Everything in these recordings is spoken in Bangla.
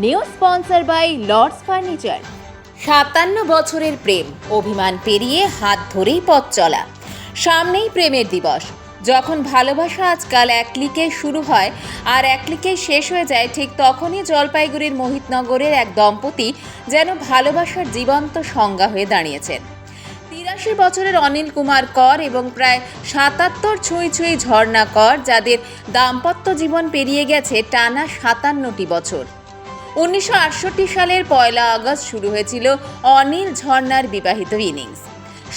New sponsor by Lords furniture. 57 বছরের প্রেম, অভিমান পেরিয়ে হাত ধরেই পথ চলা। সামনেই প্রেমের দিবস। যখন ভালোবাসা আজকাল এক ক্লিকে শুরু হয় আর এক ক্লিকে শেষ হয়ে যায়, ঠিক তখনই জলপাইগুড়ির মোহিতনগরের এক দম্পতি যেন ভালোবাসার জীবন্ত সংজ্ঞা হয়ে দাঁড়িয়েছেন। 83 বছরের অনিল কুমার কর এবং প্রায় 77 ছুঁই ছুঁই ঝর্ণা কর, যাদের দাম্পত্য জীবন পেরিয়ে গেছে টানা 57টি বছর। 1968 সালের 1 আগস্ট শুরু হয়েছিল অনিল ঝর্ণার বিবাহিত ইনিংস।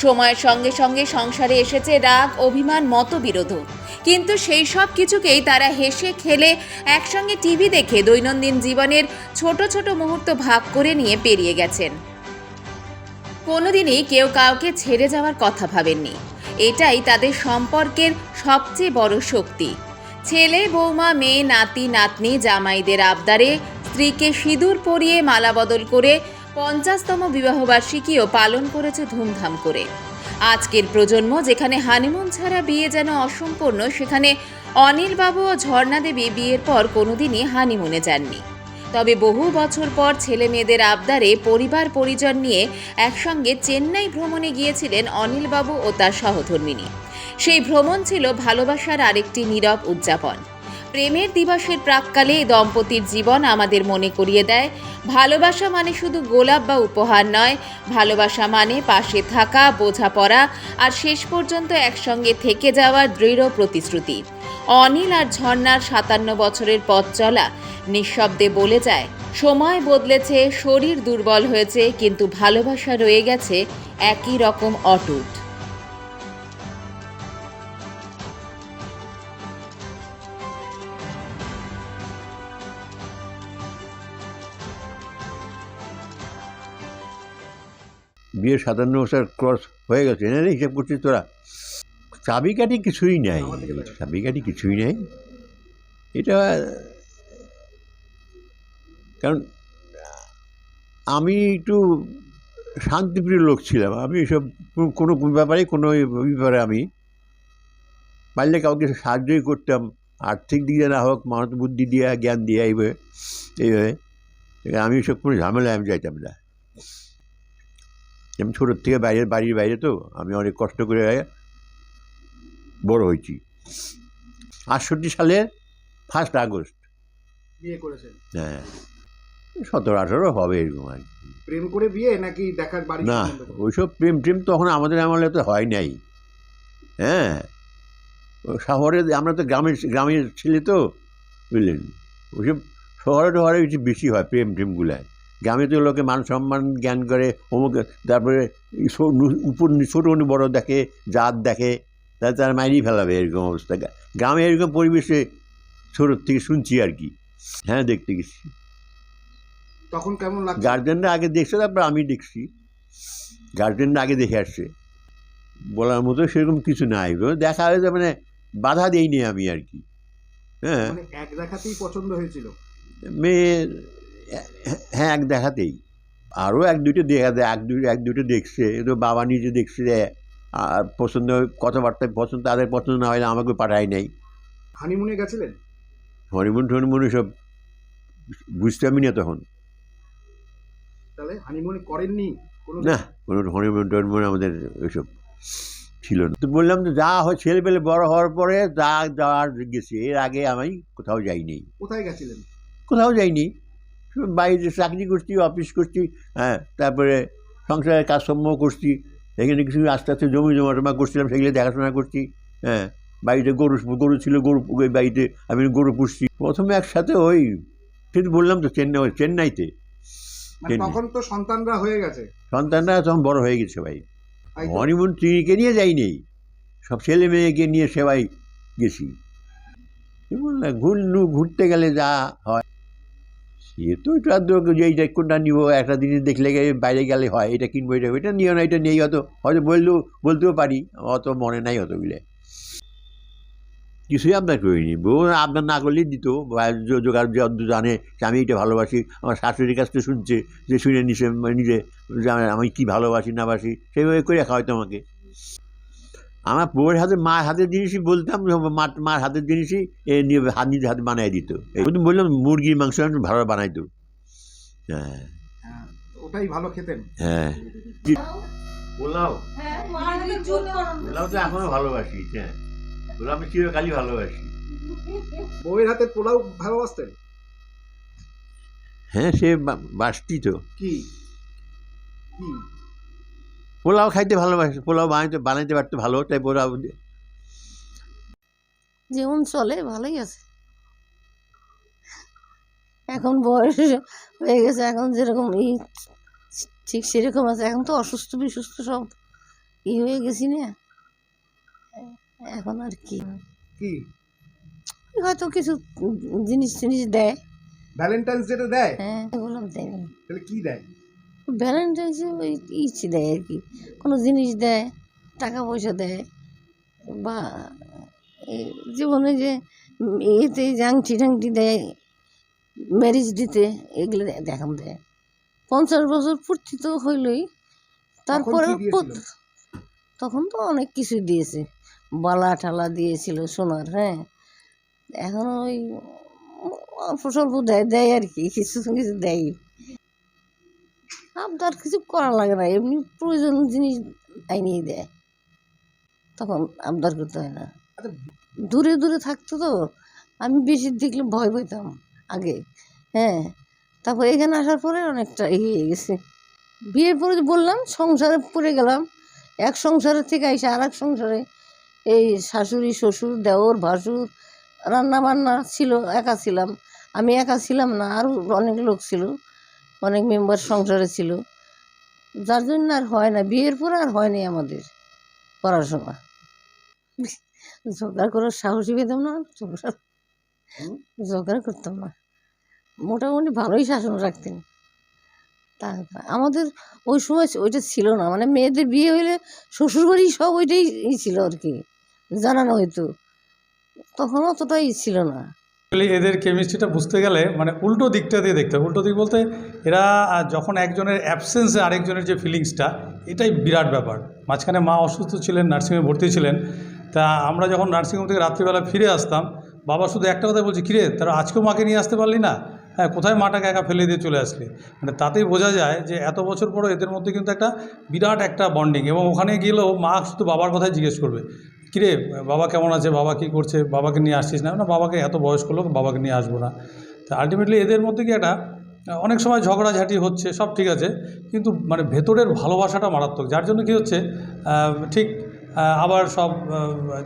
সময়ের সঙ্গে সঙ্গে সংসারে এসেছে রাগ, অভিমান, মতবিরোধ, কিন্তু সেই সব কিছুকেই তারা হেসে খেলে একসঙ্গে টিভি দেখে দৈনন্দিন জীবনের ছোট ছোট মুহূর্ত ভাগ করে নিয়ে পেরিয়ে গেছেন। কোনোদিনই কেউ কাউকে ছেড়ে যাওয়ার কথা ভাবেননি। এটাই তাদের সম্পর্কের সবচেয়ে বড় শক্তি। ছেলে, বৌমা, মেয়ে, নাতি, নাতনি, জামাইদের আবদারে স্ত্রীকে সিঁদুর পরিয়ে মালা বদল করে 50তম বিবাহবার্ষিকীও পালন করেছে ধুমধাম করে। আজকের প্রজন্ম যেখানে হানিমুন ছাড়া বিয়ে যেন অসম্পূর্ণ, সেখানে অনিলবাবু ও ঝর্ণা দেবী বিয়ের পর কোনোদিনই হানিমুনে যাননি। তবে বহু বছর পর ছেলে মেয়েদের আবদারে পরিবার পরিজন নিয়ে একসঙ্গে চেন্নাই ভ্রমণে গিয়েছিলেন অনিলবাবু ও তার সহধর্মিণী। সেই ভ্রমণ ছিল ভালোবাসার আরেকটি নীরব উদযাপন। প্রেমের দিবসের প্রাক্কালে এই দম্পতির জীবন আমাদের মনে করিয়ে দেয়, ভালোবাসা মানে শুধু গোলাপ বা উপহার নয়। ভালোবাসা মানে পাশে থাকা, বোঝাপড়া আর শেষ পর্যন্ত একসঙ্গে থেকে যাওয়ার দৃঢ় প্রতিশ্রুতি। অনিল আর ঝর্ণার 57 বছরের পথ চলা নিঃশব্দে বলে যায়, সময় বদলেছে, শরীর দুর্বল হয়েছে, কিন্তু ভালোবাসা রয়ে গেছে একই রকম অটুট। বিয়ের 57 বছর ক্রস হয়ে গেছে, এনে হিসাব করছিস তোরা? চাবিকাঠি কিছুই নাই, চাবিকাঠি কিছুই নেই। এটা কারণ আমি একটু শান্তিপ্রিয় লোক ছিলাম। আমি এসব কোনো ব্যাপারে ব্যাপারে আমি পারলে কাউকে সাহায্যই করতাম, আর্থিক দিকে না হোক, মানুষ বুদ্ধি দিয়ে, জ্ঞান দিয়ে, এইভাবে আমি এসব কোনো ঝামেলায় আমি যাইতাম না। আমি ছোটোর থেকে বাড়ির বাইরে, তো আমি অনেক কষ্ট করে বড় হয়েছি। 68 সালের 1 আগস্ট বিয়ে করেছেন? হ্যাঁ, 17-18 হবে এরকম আর কি। প্রেম করে বিয়ে নাকি দেখার বাড়ি? না, ওইসব প্রেম তখন আমাদের আমলে তো হয় নাই। হ্যাঁ, শহরে আমরা তো গ্রামের ছেলে, তো বুঝলেন, ওইসব শহরে কিছু বেশি হয় প্রেমগুলায়। গ্রামে তো লোকে মান সম্মান জ্ঞান করে, অমুক, তারপরে উপর ছোটো বড় দেখে, জাত দেখে, তাহলে তার মাইরেই ফেলাবে, এরকম অবস্থা। গ্রামে এরকম পরিবেশে ছোটোর থেকে শুনছি আর কি। হ্যাঁ, দেখতে গেছি। তখন কেমন লাগছে? গার্জেনরা আগে দেখছে, তারপর আমি দেখছি। গার্জেনরা আগে দেখে আসছে, বলার মতো সেরকম কিছু নাই। দেখা হয়েছে মানে বাধা দেইনি আমি আর কি। হ্যাঁ, এক দেখাতেই পছন্দ হয়েছিল মেয়ের? হ্যাঁ, এক দেখাতেই। আরও এক দুটো দেখছে, তো বাবা নিজে দেখছে, আর পছন্দ, কথাবার্তায় পছন্দ, তাদের পছন্দ না হলে আমাকে পাঠায় নাই। হানিমুনে গেছিলেন? হনিমুন সব বুঝতামই না তখন। তাহলে হানিমুনে করেননি? না, কোনো হনিমুন আমাদের ওইসব ছিল না। তো বললাম তো, যা হয় ছেলেপেলে বড় হওয়ার পরে যা যাওয়ার গেছি, এর আগে আমি কোথাও যাইনি। কোথায় গেছিলেন? কোথাও যাইনি, বাইরে চাকরি করছি, অফিস করছি। হ্যাঁ, তারপরে সংসারের কাজকর্ম করছি। এখানে কিছু আস্তে আস্তে জমি জমা করছিলাম, সেগুলো দেখাশোনা করছি। হ্যাঁ, বাড়িতে গরু ছিল, ওই বাড়িতে আমি গরু পুষছি। প্রথমে একসাথে ওই, কিন্তু বললাম তো চেন্নাইতে। তখন তো সন্তানরা হয়ে গেছে? সন্তানরা তখন বড় হয়ে গেছে ভাই। হনিমুন স্ত্রীকে নিয়ে যাইনি, সব ছেলে মেয়েকে নিয়ে সেবাই গেছি। বললাম ঘুরতে গেলে যা হয়, সে তো একটু এইটা কোনটা নিব, একটা জিনিস দেখলে বাইরে গেলে হয়, এটা কিনবো, এটা নিও না, এটা নেই, হয়তো বলতেও পারি, অত মনে নাই অতগুলো। কিছুই আপনার করিনি। বউ আপনার না করলেই দিত, জোগাড় যে জানে যে আমি এটা ভালোবাসি। আমার শাশুড়ির কাছ থেকে শুনছে, যে শুনে নিজে আমি কি ভালোবাসি না বাসি, সেইভাবে করে খাওয়াইতো আমাকে। আমার বউয়ের হাতে, মার হাতের জিনিসই বলতাম, মার হাতের জিনিসই নিজের হাতে বানাই দিত। বললাম মুরগির মাংস ভালো বানাইতো। হ্যাঁ হ্যাঁ, ওটাই ভালো খেতেন। হ্যাঁ পোলাও পোলাও তো এখনো ভালোবাসি, হ্যাঁ পোলাও আমি চিরকালই ভালোবাসি। বউয়ের হাতে পোলাও ভালোবাসতেন? হ্যাঁ সে বাসতি তো, কি কি পোলাও খাইতে ভালোবাসে, পোলাও বানাইতে পারতে ভালো, তাই পোলাও। জীবন চলে ভালোই আছে, এখন বয়স হয়ে গেছে, এখন যেরকম ঠিক সেরকম আছে। এখন তো অসুস্থ বিসুস্থ সব হয়ে গেছি না, এখন আর কি কি হয়তো কিছু জিনিস টিনিস দেয়। ভ্যালেন্টাইন্স ডেতে দেয়? হ্যাঁ এগুলো দেয়নি। তাহলে কি দেয়? ভ্যালেন্টাইন্সে ওই ইচ্ছে দেয় আর কি, কোনো জিনিস দেয়, টাকা পয়সা দেয়, বা এই জীবনে যে এতে যে আংটি টাংটি দেয় ম্যারেজ দিতে, এগুলো দেখান দেয়। 50 বছর পূর্তি তো হইলই, তারপরে তখন কি দিয়েছিল? তখন তো অনেক কিছু দিয়েছে, বালা ঠালা দিয়েছিল সোনার। হ্যাঁ এখন ওই অল্প স্বল্প দেয় দেয় আর কি, কিছু কিছু দেয়। আবদার কিছু করা লাগে না, এমনি প্রয়োজন জিনিস আইনিয়ে দেয়, তখন আবদার করতে হয় না। আচ্ছা, দূরে দূরে থাকতো তো, আমি বেশি দেখলে ভয় পেতাম আগে। হ্যাঁ তারপর এখানে আসার পরে অনেকটা এগিয়ে গেছে। বিয়ের পরে যে বললাম সংসারে পড়ে গেলাম, এক সংসারের থেকে এসে আর এক সংসারে, এই শাশুড়ি শ্বশুর দেওর ভাসুর, রান্না বান্না ছিল, একা ছিলাম। আমি একা ছিলাম না, আরও অনেক লোক ছিল, অনেক মেম্বার সংসারে ছিল, যার জন্য আর হয় না, বিয়ের পরে আর হয়নি আমাদের পড়াশোনা। জোগাড় করার সাহসই পেতাম না, জোগাড় করতাম না। মোটামুটি ভালোই শাসন রাখতেন। তা আমাদের ওই সময় ওইটা ছিল না, মানে মেয়েদের বিয়ে হইলে শ্বশুরবাড়ি সব ওইটাই ছিল আর কি, জানানো হয়তো, তখন অতটাই ছিল না। এদের কেমিস্ট্রিটা বুঝতে গেলে মানে উল্টো দিকটা দিয়ে দেখতে হবে। উল্টো দিক বলতে এরা যখন একজনের অ্যাবসেন্সে আরেকজনের যে ফিলিংসটা, এটাই বিরাট ব্যাপার। মাঝখানে মা অসুস্থ ছিলেন, নার্সিংহোমে ভর্তি ছিলেন, তা আমরা যখন নার্সিংহোম থেকে রাত্রিবেলা ফিরে আসতাম, বাবা শুধু একটা কথা বলছি, কিরে তারা আজকেও মাকে নিয়ে আসতে পারলি না? হ্যাঁ কোথায় মাটাকে একা ফেলে দিয়ে চলে আসলি? মানে তাতেই বোঝা যায় যে এত বছর পরও এদের মধ্যে কিন্তু একটা বিরাট একটা বন্ডিং। এবং ওখানে গেলেও মা শুধু বাবার কথাই জিজ্ঞেস করবে, কিরে বাবা কেমন আছে, বাবা কী করছে, বাবাকে নিয়ে আসছিস না? না বাবাকে এত বয়স্ক লোক, বাবাকে নিয়ে আসবো না। তা আলটিমেটলি এদের মধ্যে কি একটা অনেক সময় ঝগড়াঝাটি হচ্ছে, সব ঠিক আছে, কিন্তু মানে ভেতরের ভালোবাসাটা মারাত্মক, যার জন্য কি হচ্ছে ঠিক আবার সব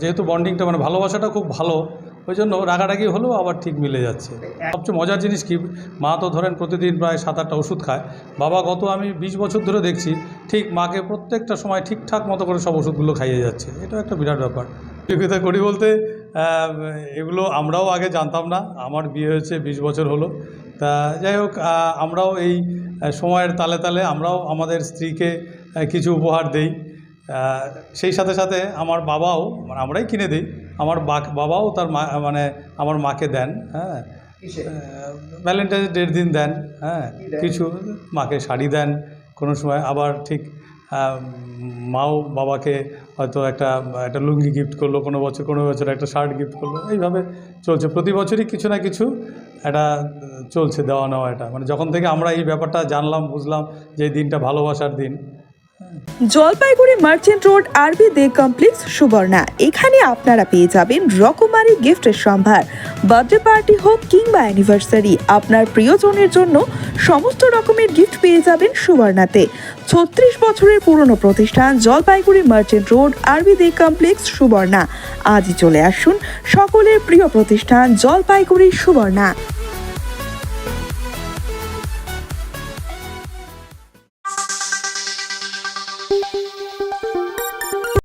যেহেতু বন্ডিংটা মানে ভালোবাসাটা খুব ভালো, ওই জন্য রাগারাগি হলেও আবার ঠিক মিলে যাচ্ছে। সবচেয়ে মজার জিনিস কি, মা তো ধরেন প্রতিদিন প্রায় 7-8টা ওষুধ খায়, বাবা গত আমি 20 বছর ধরে দেখছি ঠিক মাকে প্রত্যেকটা সময় ঠিকঠাক মতো করে সব ওষুধগুলো খাইয়ে যাচ্ছে। এটাও একটা বিরাট ব্যাপার। প্রতিযোগিতা করি বলতে এগুলো আমরাও আগে জানতাম না, আমার বিয়ে হয়েছে 20 বছর হলো। তা যাই হোক, আমরাও এই সময়ের তালে তালে আমরাও আমাদের স্ত্রীকে কিছু উপহার দেই। সেই সাথে সাথে আমার বাবাও, মানে আমরাই কিনে দিই, আমার বাবাও তার মা মানে আমার মাকে দেন। হ্যাঁ ভ্যালেন্টাইন্স ডের দিন দেন। হ্যাঁ কিছু মাকে শাড়ি দেন কোনো সময়, আবার ঠিক মাও বাবাকে হয়তো একটা লুঙ্গি গিফট করলো, কোনো বছর একটা শার্ট গিফট করলো, এইভাবে চলছে। প্রতি বছরই কিছু না কিছু একটা চলছে দেওয়া নেওয়া। এটা মানে যখন থেকে আমরা এই ব্যাপারটা জানলাম, বুঝলাম যে এই দিনটা ভালোবাসার দিন। জলপাইগুড়ি মার্চেন্ট রোড আরবি দে কমপ্লেক্স সুবর্ণা, এখানে আপনারা পেয়ে যাবেন রকমারি গিফটের সম্ভার। বার্থডে পার্টি হোক কিংবা অ্যানিভার্সারি, আপনার প্রিয়জনের জন্য সমস্ত রকমের গিফট পেয়ে যাবেন সুবর্ণাতে। 36 বছরের পুরনো প্রতিষ্ঠান জলপাইগুড়ি মার্চেন্ট রোড আরবি দে কমপ্লেক্স সুবর্ণা। আজই চলে আসুন সকলের প্রিয় প্রতিষ্ঠান জলপাইগুড়ি সুবর্ণা।